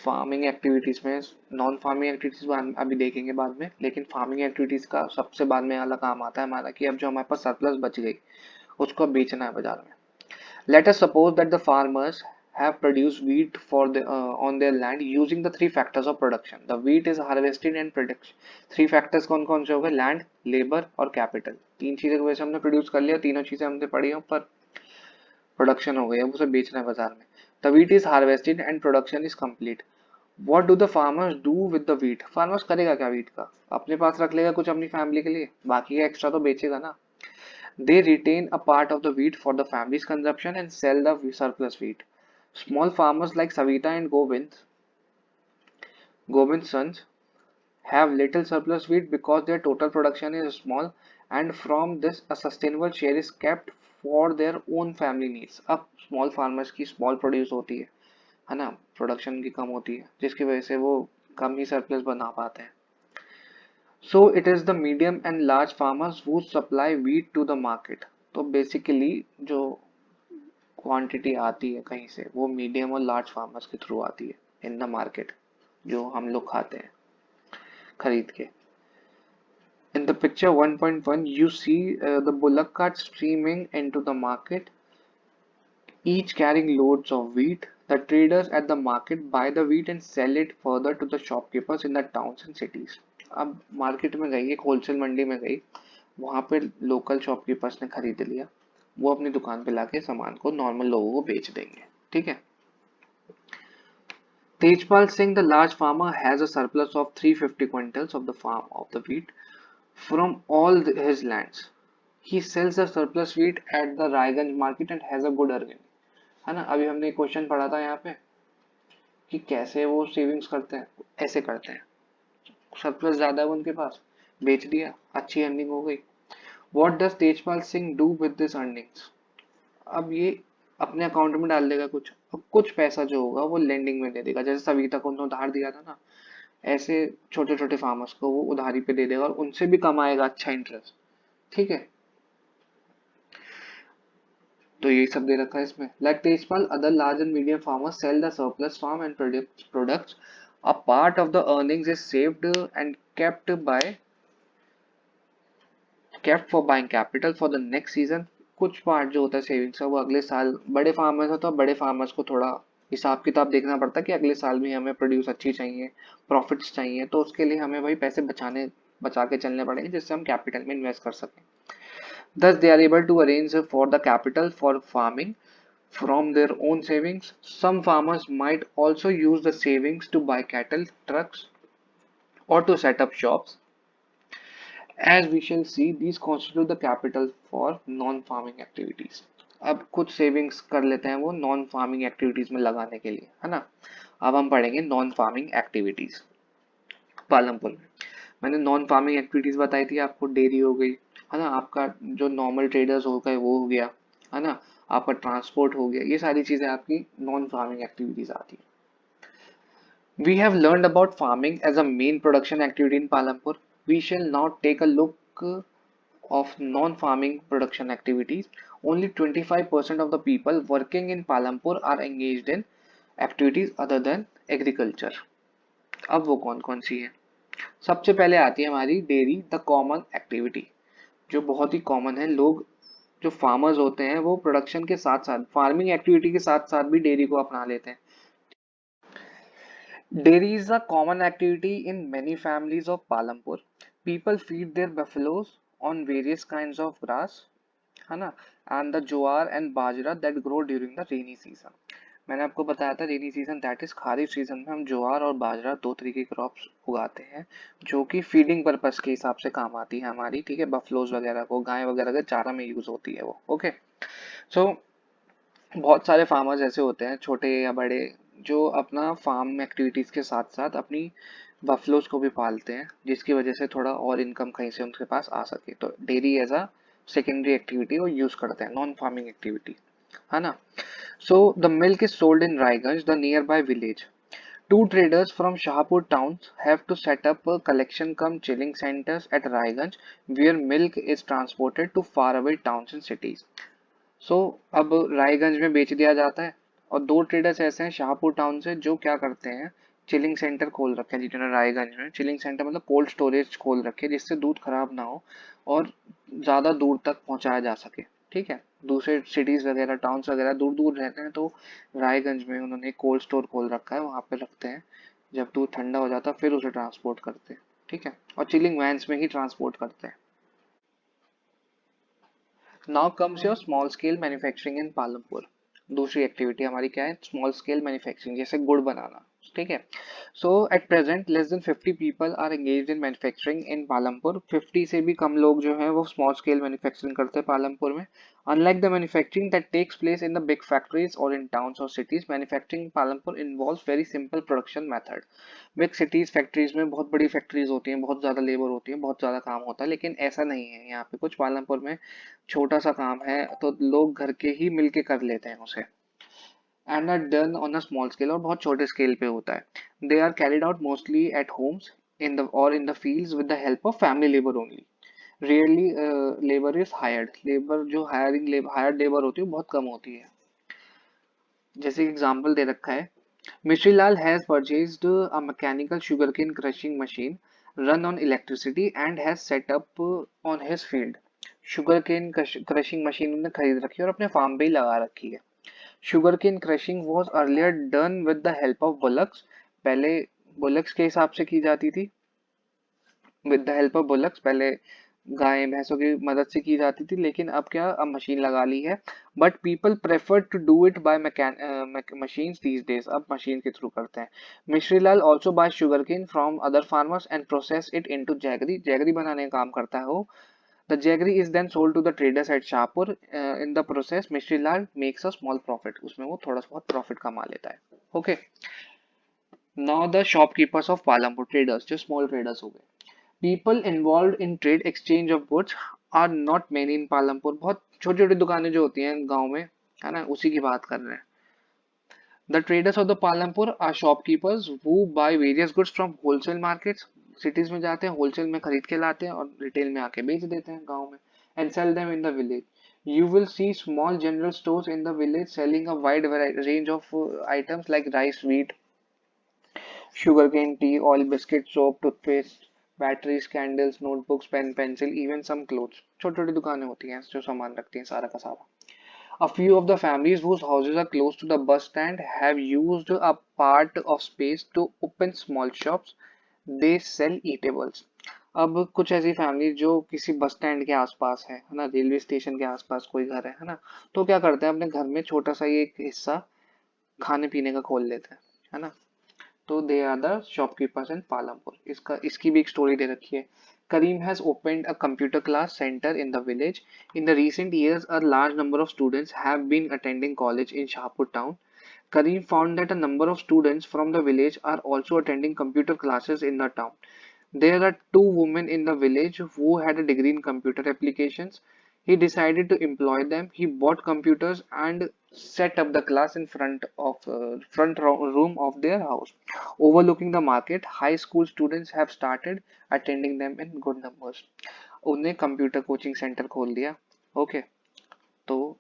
फार्मिंग एक्टिविटीज में नॉन फार्मिंग एक्टिविटीज अभी देखेंगे बाद में, लेकिन फार्मिंग एक्टिविटीज का सबसे बाद में वाला काम आता है हमारा कि अब जो हमारे पास सरप्लस बच गई उसको अब बेचना है बाजार में। Let us suppose that the farmers have produced wheat on their land using the three factors of production. The wheat is harvested and production. Three factors कौन कौन से हो गए? लैंड, लेबर और कैपिटल। तीन चीजें की वजह से हमने प्रोड्यूस कर लिया, तीनों चीजें हमने पढ़ी हैं, पर प्रोडक्शन हो गई, अब उसे बेचना है बाजार में। The wheat is harvested and production is complete. What do the farmers do with the wheat? Farmers करेगा क्या wheat का? अपने पास रख लेगा कुछ अपनी फैमिली के लिए, बाकी का एक्स्ट्रा तो बेचेगा ना। They retain a part of the wheat for the family's consumption and sell the surplus wheat. Small farmers like Savita and Govind's sons, have little surplus wheat because their total production is small, and from this a sustainable share is kept for their own family needs. अब small farmers की small produce होती है ना, प्रोडक्शन की कम होती है, जिसकी वजह से वो कम ही सरप्लस बना पाते हैं। So it is the medium and large farmers who supply wheat to the market. तो बेसिकली जो क्वांटिटी आती है कहीं से, वो मीडियम और लार्ज फार्मर्स के थ्रू आती है इन द मार्केट, जो हम लोग खाते हैं खरीद के। In the picture 1.1 you see the bullock cart streaming into the market, each carrying loads of wheat. The traders at the market buy the wheat and sell it further to the shopkeepers in the towns and cities. अब मार्केट में गई, एक होलसेल मंडी में गई, वहां पे लोकल शॉपकीपर्स ने खरीद लिया, वो अपनी दुकान पे लाके सामान को नॉर्मल लोगों को बेच देंगे। ठीक है। Tejpal Singh, the large farmer, has a surplus of 350 quintals of the farm of the wheat from all his lands. He sells the surplus wheat at the Raiganj market and has a good earning. है ना, अभी हमने एक क्वेश्चन पढ़ा था यहाँ पे कि कैसे वो सेविंग्स करते हैं, ऐसे करते हैं। सरप्लस ज्यादा है उनके पास, बेच दिया, अच्छी अर्निंग हो गई। What does Tejpal Singh do with this earnings? अब ये अपने अकाउंट में डाल देगा कुछ, और कुछ पैसा जो होगा वो लेंडिंग में दे देगा, जैसे सविता को उन्होंने उधार दिया था ना, ऐसे छोटे छोटे फार्मर्स को वो उधारी पे दे देगा और उनसे भी कमाएगा अच्छा इंटरेस्ट। ठीक है, तो यही सब दे रखा है इसमें। Like Tejpal, other large and medium farmers sell the surplus farm and products. A part of the earnings is saved and kept for buying capital for the next season। कुछ पार्ट जो होता है सेविंग्स का वो अगले साल, बड़े फार्मर्स है तो बड़े फार्मर्स को थोड़ा हिसाब किताब देखना पड़ता है कि अगले साल भी हमें प्रोड्यूस अच्छी चाहिए, प्रॉफिट्स चाहिए, तो उसके लिए हमें भाई पैसे बचा के चलने पड़ेंगे, जिससे हम कैपिटल में इन्वेस्ट कर सकें। Thus they are able to arrange for the capital for farming from their own savings. Some farmers might also use the savings to buy cattle, trucks, or to set up shops. As we shall see, these constitute the capital for non-farming activities. अब कुछ सेविंग्स कर लेते हैं वो नॉन फार्मिंग एक्टिविटीज में लगाने के लिए, है ना। अब हम पढ़ेंगे नॉन फार्मिंग एक्टिविटीज पालमपुर में। मैंने नॉन फार्मिंग एक्टिविटीज बताई थी आपको, डेयरी हो गई, है ना, आपका जो नॉर्मल ट्रेडर्स हो गए वो हो गया, है ना, आपका ट्रांसपोर्ट हो गया, ये सारी चीजें आपकी नॉन फार्मिंग एक्टिविटीज आती है। We have learned about farming as a main production activity in Palampur. We shall now take a look of non-farming production activities. Only 25% of the people working in Palampur are engaged in activities other than agriculture. अब वो कौन कौन सी है? सबसे पहले आती है हमारी डेयरी, द कॉमन एक्टिविटी, जो बहुत ही कॉमन है। लोग जो फार्मर्स होते हैं वो प्रोडक्शन के साथ साथ, फार्मिंग एक्टिविटी के साथ साथ भी डेयरी को अपना लेते हैं। Dairy is a common activity in many families of Palampur. People feed their buffaloes on various kinds of grass. है ना, and the jowar and bajra that grow during the rainy season. मैंने आपको बताया था rainy season that is kharif season में हम ज्वार और बाजरा दो तरीके की क्रॉप्स उगाते हैं जो कि फीडिंग पर्पस के हिसाब से काम आती है हमारी, ठीक है, बफलोज वगैरह को, गाय वगैरह के चारा में यूज होती है वो। ओके, सो बहुत सारे फार्मर्स ऐसे होते हैं छोटे या बड़े जो अपना फार्म एक्टिविटीज के साथ साथ अपनी बफलोज को भी पालते हैं, जिसकी वजह से थोड़ा और इनकम कहीं से उनके पास आ सके, तो dairy as a secondary activity वो यूज करते हैं, नॉन फार्मिंग एक्टिविटी, है ना। So the milk is sold in Raiganj, the nearby village. Two traders from Shahpur towns have to set up a collection cum chilling centers at Raiganj where milk is transported to faraway towns and cities. सो अब रायगंज में बेच दिया जाता है, और दो ट्रेडर्स ऐसे हैं शाहपुर टाउन से जो क्या करते हैं, चिलिंग सेंटर खोल रखे हैं जिन्होंने रायगंज में। चिलिंग सेंटर मतलब कोल्ड स्टोरेज खोल रखे हैं जिससे दूध खराब ना हो और ज़्यादा दूर तक पहुंचाया जा सके, ठीक है। दूसरे सिटीज़ वगैरह टाउन्स वगैरह दूर दूर रहते हैं, तो रायगंज में उन्होंने एक कोल्ड स्टोर खोल रखा है, वहाँ पे रखते हैं। जब दूध ठंडा हो जाता है फिर उसे ट्रांसपोर्ट करते हैं, ठीक है, और चिलिंग वैन्स में ही ट्रांसपोर्ट करते हैं। Now comes your small scale manufacturing in Palampur. दूसरी एक्टिविटी हमारी क्या है, स्मॉल स्केल मैन्युफैक्चरिंग, जैसे गुड़ बनाना, ठीक है। So at present less than 50 people are engaged in manufacturing in Palampur. 50 से भी कम लोग जो हैं वो स्मॉल स्केल मैन्युफैक्चरिंग करते हैं पालमपुर में। Unlike the manufacturing that takes place in the big factories और इन टाउन्स और cities, manufacturing Palampur involves very simple production method. Big cities factories में बहुत बड़ी फैक्ट्रीज होती हैं, बहुत ज्यादा लेबर होती है, बहुत ज्यादा काम होता है, लेकिन ऐसा नहीं है यहाँ पे कुछ। पालमपुर में छोटा सा काम है तो लोग घर के ही मिलके कर लेते हैं उसे, and are done on a small scale, और बहुत छोटे स्केल पे होता है। They are carried out mostly at homes in the और in the fields with the help of family labour only. Rarely labour is hired, labour जो हायर्ड लेबर होती है वो बहुत कम होती है। जैसे एग्जांपल दे रखा है, Mishrilal has purchased a mechanical sugarcane crushing machine run on electricity and has set up on his field. Sugarcane crushing machine उन्होंने खरीद रखी है और अपने फार्म पे ही लगा रखी है। Sugarcane crushing was earlier done with the help of bullocks. पहले बुलक्स के हिसाब से की जाती थी, with the help of bullocks, पहले गाय भैंसों की मदद से की जाती थी, लेकिन अब क्या, अब मशीन लगा ली है। But people prefer to do it by machines these days, अब मशीन के थ्रू करते हैं। Mishrilal also buy sugar cane from other farmers and process it into jaggery, jaggery बनाने का काम करता है वो। The jaggery is then sold to the traders at Shahpur. In the process Mishrilal makes a small profit, उसमें वो थोड़ा बहुत प्रॉफिट कमा लेता है। Okay, now the shopkeepers of Palampur, traders जो स्मॉल ट्रेडर्स हो गए। People involved in trade exchange of goods are not many in Palampur. बहुत छोटी छोटी दुकानें जो होती हैं गांव में, है ना, उसी की बात कर रहे हैं। The traders of the Palampur are shopkeepers who buy various goods from wholesale markets। Cities में जाते हैं, होलसेल में खरीद के लाते हैं और रिटेल में आके बेच देते हैं गांव में, and sell them in the village. You will see small general stores in the village selling a wide range of items like rice, wheat, sugarcane, tea, oil, biscuit, soap, toothpaste, batteries, candles, notebooks, pen, pencil, even some clothes. छोटी छोटी दुकानें होती हैं जो सामान रखती हैं सारा का सारा। A few of the families whose houses are close to the bus stand have used a part of space to open small shops. They sell eatables. अब कुछ ऐसी फैमिली जो किसी बस स्टैंड के आसपास है ना, रेलवे स्टेशन के आसपास कोई घर है ना, तो क्या करते हैं, अपने घर में छोटा सा ये एक हिस्सा खाने पीने का खोल लेते हैं, है ना। तो दे आर द शॉपकीपर्स इन पालमपुर। इसकी भी एक स्टोरी दे रखी है। Karim has opened a computer class center in the village. In the recent years, a large number of students have been attending college in Shahpur town. Karim found that a number of students from the village are also attending computer classes in the town. There are two women in the village who had a degree in computer applications. He decided to employ them. He bought computers and set up the class in room of their house, overlooking the market. High school students have started attending them in good numbers. उन्हें कंप्यूटर कोचिंग सेंटर खोल दिया। ओके, तो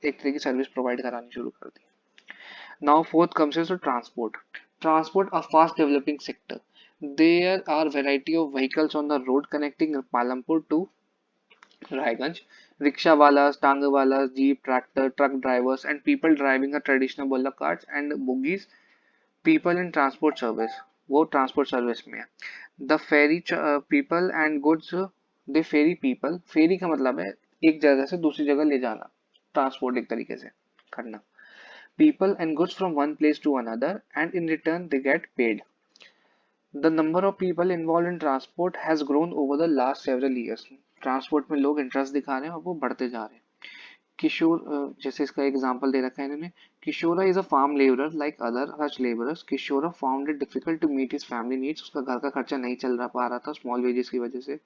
एक तरह की सर्विस प्रोवाइड करानी शुरू कर दी। Now fourth comes is transport. Transport, a fast developing sector. There are variety of vehicles on the road connecting Palampur to Raiganj. Rickshaw walas, tanga walas, jeep, tractor, truck drivers, and people driving a traditional bullock carts and buggies. People in transport service. वो ट्रांसपोर्ट सर्विस में है। They ferry people and goods, they ferry people, ferry का मतलब है एक जगह से दूसरी जगह ले जाना, ट्रांसपोर्ट एक तरीके से करना। People and goods from one place to another, and in return they get paid. The number of people involved in transport has grown over the last several years. Transport में लोग इंटरेस्ट दिखा रहे हैं और वो बढ़ते जा रहे हैं। किशोर, जैसे इसका एग्जांपल दे रखा है इन्होंने, Kishora is a farm labourer like other his labourers. Kishora found it difficult to meet his family needs. उसका घर का खर्चा नहीं चल रहा पा रहा था स्मॉल वेजेस की वजह से।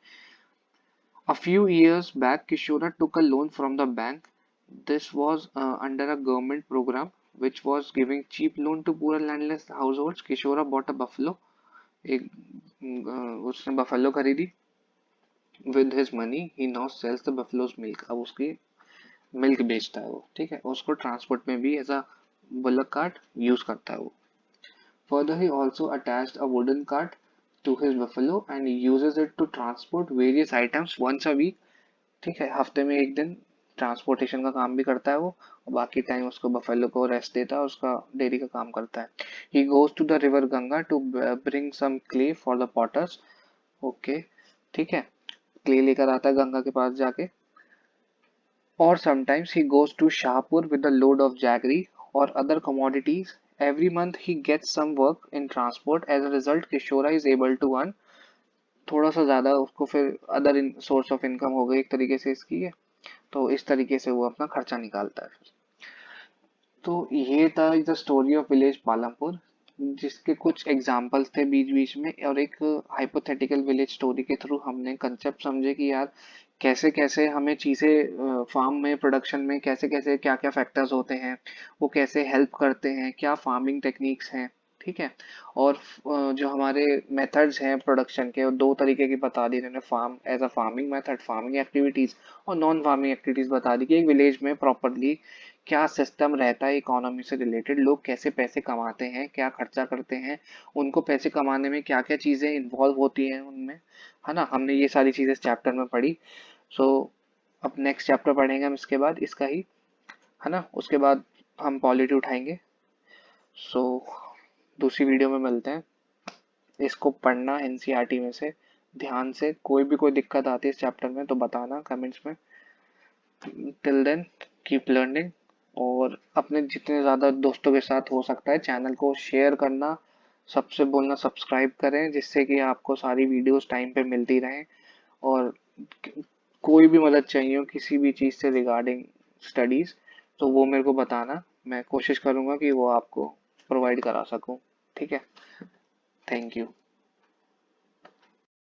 A few years back, Kishora took a loan from the bank. This was under a government program which was giving cheap loan to poor and landless households. Kishora bought a buffalo. एक उसने बफेलो खरीदी। With his money, he now sells the buffalo's milk. अब उसकी मिल्क बेचता है वो, ठीक है। उसको ट्रांसपोर्ट में भी as a bullock cart use करता है वो। Further, he also attached a wooden cart to his buffalo and uses it to transport various items once a week. ठीक है, हफ्ते में एक दिन ट्रांसपोर्टेशन का काम भी करता है वो, और बाकी टाइम उसको बफेलो को रेस्ट देता है, उसका डेयरी का काम करता है। He goes to the river Ganga to bring some clay for the potters. Okay, ठीक है, क्ले लेकर आता है गंगा के पास जाके। और sometimes he goes to Shahpur with the load of jaggery और other commodities. Every month he gets some work in transport. As a result, Kishora is able to earn थोड़ा सा ज्यादा, उसको फिर अदर सोर्स ऑफ इनकम हो गई एक तरीके से इसकी है। तो इस तरीके से वो अपना खर्चा निकालता है। तो ये था the story of village Palampur, जिसके कुछ एग्जाम्पल्स थे बीच बीच में, और एक हाइपोथेटिकल विलेज स्टोरी के थ्रू हमने कंसेप्ट समझे कि यार कैसे कैसे हमें चीज़ें फार्म में प्रोडक्शन में कैसे कैसे क्या क्या फैक्टर्स होते हैं, वो कैसे हेल्प करते हैं, क्या फार्मिंग टेक्निक्स हैं, ठीक है। और जो हमारे मेथड्स हैं प्रोडक्शन के, वो दो तरीके की बता दी इन्होंने, farm as a farming method, farming activities, और नॉन फार्मिंग एक्टिविटीज बता दी कि एक विलेज में प्रॉपरली क्या सिस्टम रहता है इकोनॉमी से रिलेटेड, लोग कैसे पैसे कमाते हैं, क्या खर्चा करते हैं, उनको पैसे कमाने में क्या क्या चीज़ें इन्वॉल्व होती हैं उनमें, है ना। हमने ये सारी चीज़ें इस चैप्टर में पढ़ी। सो अब नेक्स्ट चैप्टर पढ़ेंगे हम इसके बाद इसका ही, है ना। उसके बाद हम पॉलिटी उठाएंगे। सो दूसरी वीडियो में मिलते हैं। इसको पढ़ना एनसीईआरटी में से ध्यान से, कोई भी कोई दिक्कत आती है इस चैप्टर में तो बताना कमेंट्स में। टिल देन कीप लर्निंग, और अपने जितने ज़्यादा दोस्तों के साथ हो सकता है चैनल को शेयर करना, सबसे बोलना सब्सक्राइब करें, जिससे कि आपको सारी वीडियोस टाइम पे मिलती रहें। और कोई भी मदद चाहिए हो किसी भी चीज़ से रिगार्डिंग स्टडीज़, तो वो मेरे को बताना, मैं कोशिश करूँगा कि वो आपको प्रोवाइड करा सकूँ, ठीक है। Thank you.